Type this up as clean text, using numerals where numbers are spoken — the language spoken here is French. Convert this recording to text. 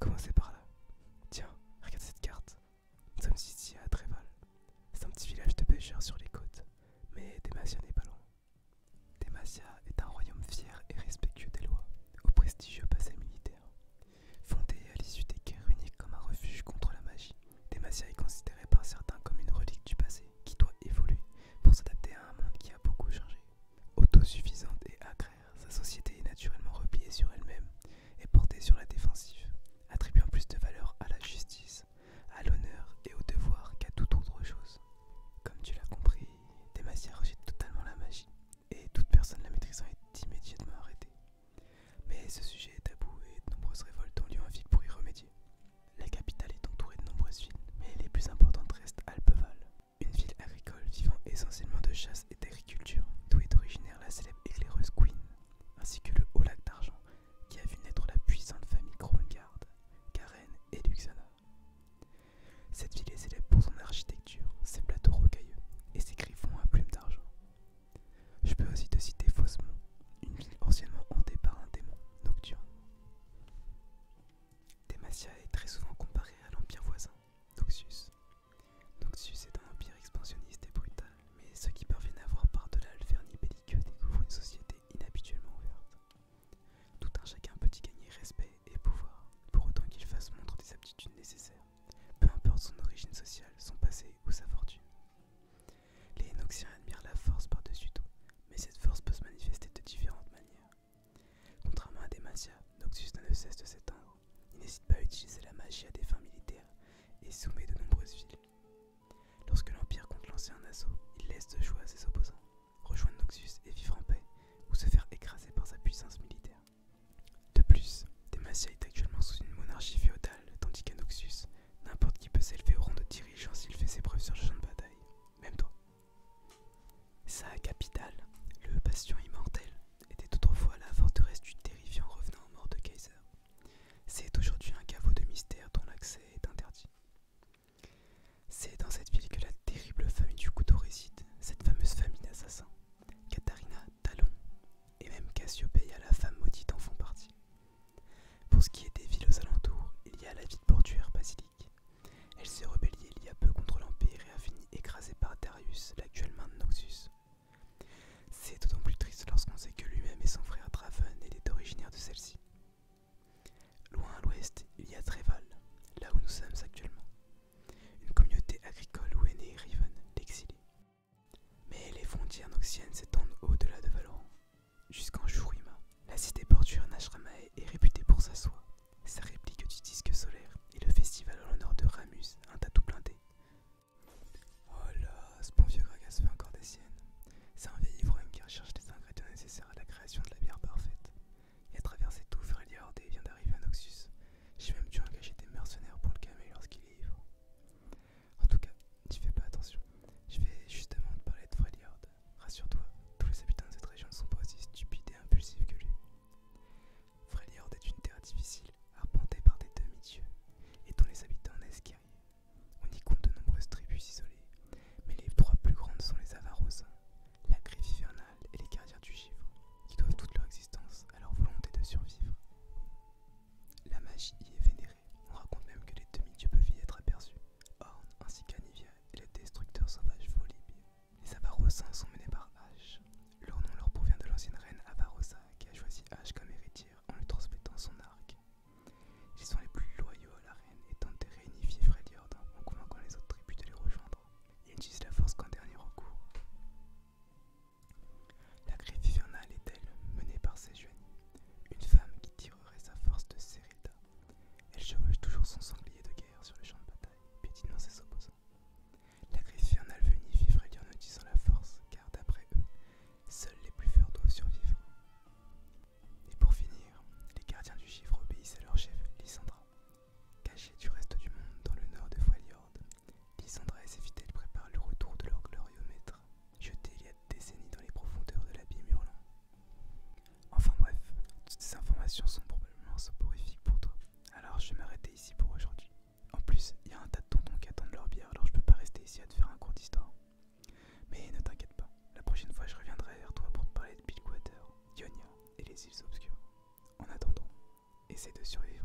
commencer par là. Tiens, regarde cette carte. Nous sommes ici à Tréval. C'est un petit village de pêcheurs sur les côtes, mais Demacia n'est pas loin. Demacia est un royaume fier et respectueux des lois, au prestigieux passé militaire. Fondé à l'issue des guerres uniques comme un refuge contre la magie, Demacia est considéré par certains comme une relique du passé qui doit évoluer pour s'adapter à un monde qui a beaucoup changé. Autosuffisante et agraire, sa société est naturellement repliée sur elle-même et portée sur la défensive, attribuant plus de valeur à la justice, à l'honneur et au devoir qu'à toute autre chose. Comme tu l'as compris, Demacia rejette totalement la magie, et toute personne la maîtrisant est immédiatement arrêtée. Mais ce sujet est tabou et de nombreuses révoltes ont lieu en ville pour y remédier. La capitale est entourée de nombreuses villes, mais les plus importantes restent Alpeval, une ville agricole vivant essentiellement de chasse et d'agriculture, d'où est originaire la célèbre éclaireuse Queen, ainsi que le Haut Lac d'Argent, qui a vu naître la puissante famille Krongard, Karen et Luxana. Cette ville est célèbre pour son architecture, ses plateaux rocailleux et ses griffons à plumes d'argent. Je peux aussi te citer Faussemont, une ville anciennement hantée par un démon nocturne. Demacia est très souvent comparée à l'empire voisin, Noxus. Noxus est un empire expansionniste et brutal, mais ceux qui parviennent à voir par-delà le vernis belliqueux découvrent une société inhabituellement ouverte. Tout un chacun peut y gagner respect et pouvoir, pour autant qu'il fasse montre des aptitudes nécessaires, peu importe son origine sociale, son passé ou sa fortune. Les Noxiens admirent la force par-dessus tout, mais cette force peut se manifester de différentes manières. Contrairement à Demacia, Noxus ne cesse de s'étendre. Il n'hésite pas à utiliser la magie à des fins militaires et soumet de nombreuses villes. Lorsque l'Empire compte lancer un assaut, il laisse de choix à ses opposants, rejoindre Noxus et vivre en paix, ou se faire écraser par sa puissance militaire. De plus, Demacia est actuellement sous une monarchie féodale, tandis qu'à Noxus, n'importe qui peut s'élever au rang de dirigeant s'il fait ses preuves sur le champ de bataille, même toi. Sa capitale, le Bastion Immortel, était autrefois la forteresse du terrifiant revenant mort de Kaiser. C'est aujourd'hui un caveau de mystère dont l'accès est interdit. C'est dans cette ville que la terrible famille du couteau réside, cette fameuse famille d'assassins. Katharina, Talon et même Cassiopeia, la femme maudite, en font partie. Pour ce qui est des villes aux alentours, il y a la ville portuaire Basilique. Elle s'est rebellée il y a peu contre l'Empire et a fini écrasée par Darius, l'actuel main de Noxus. C'est d'autant plus triste lorsqu'on sait que lui-même et son frère Draven étaient originaires de celle-ci. Loin à l'ouest, il y a Tréval, là où nous sommes actuellement. Une communauté agricole où est né Riven, l'exilé. Mais les frontières noxiennes s'étendent au-delà de Valorant. Jusqu'en Shurima, la cité portuaire Nashramae est réputée pour sa soie, sa réplique du disque solaire et le festival en l'honneur de Ramus, un tatou blindé. Oh là, ce bon vieux Gragas fait encore des siennes. C'est un vieil ivrogne qui recherche les ingrédients nécessaires à la création de la bière parfaite. Il a traversé tout Freljord et vient d'arriver à Noxus. J'ai même dû engager des mercenaires pour le calmer lorsqu'il est ivre. En tout cas, n'y fais pas attention. Je vais justement te parler de Freljord. Rassure-toi, tous les habitants de cette région ne sont pas aussi stupides et impulsifs que lui. Freljord est une terre difficile, arpentée par des demi-dieux, et dont les habitants naissent guerriers. On y compte de nombreuses tribus isolées, mais les trois plus grandes sont les Avarosa, la Griffe Hivernale et les Gardiens du Givre, qui doivent toute leur existence à leur volonté de survivre. La magie y est vénérée, on raconte même que les demi-dieux peuvent y être aperçus, Orn ainsi qu'Anivia et le destructeur sauvage Volibear. Les Avarosins sont menés par Ashe. Leur nom leur provient de l'ancienne reine Avarosa qui a choisi Ashe comme héritière en lui transmettant son arc. Ils sont les plus loyaux à la reine et tentent de réunifier Freljord en convainquant les autres tribus de les rejoindre. Ils n'utilisent la force qu'en dernier recours. La Griffe Hivernale est elle, menée par Sejuani, une femme qui tirerait sa force de Serilda. Elle chevauche toujours son sanglier de guerre sur le champ de bataille, piétinant ses opposants. La Griffe Hivernale veut unifier Freljord en utilisant la force, car d'après eux, seuls les plus forts doivent survivre. Et pour finir, les gardiens du Givre obéissent à leur chef, Lysandra. Cachée du reste du monde dans le nord de Freljord, Lysandra et ses fidèles préparent le retour de leur glorieux maître, jeté il y a des décennies dans les profondeurs de l'abîme hurlant. Enfin bref, toutes ces informations sont probablement soporifiques pour toi, alors je vais m'arrêter ici pour aujourd'hui. En plus, il y a un tas de tontons qui attendent leur bière, alors je peux pas rester ici à te faire un cours d'histoire. Mais ne t'inquiète pas, la prochaine fois je reviendrai vers toi pour te parler de Bilgewater, Ionia et les îles obscures. En attendant, essaie de survivre.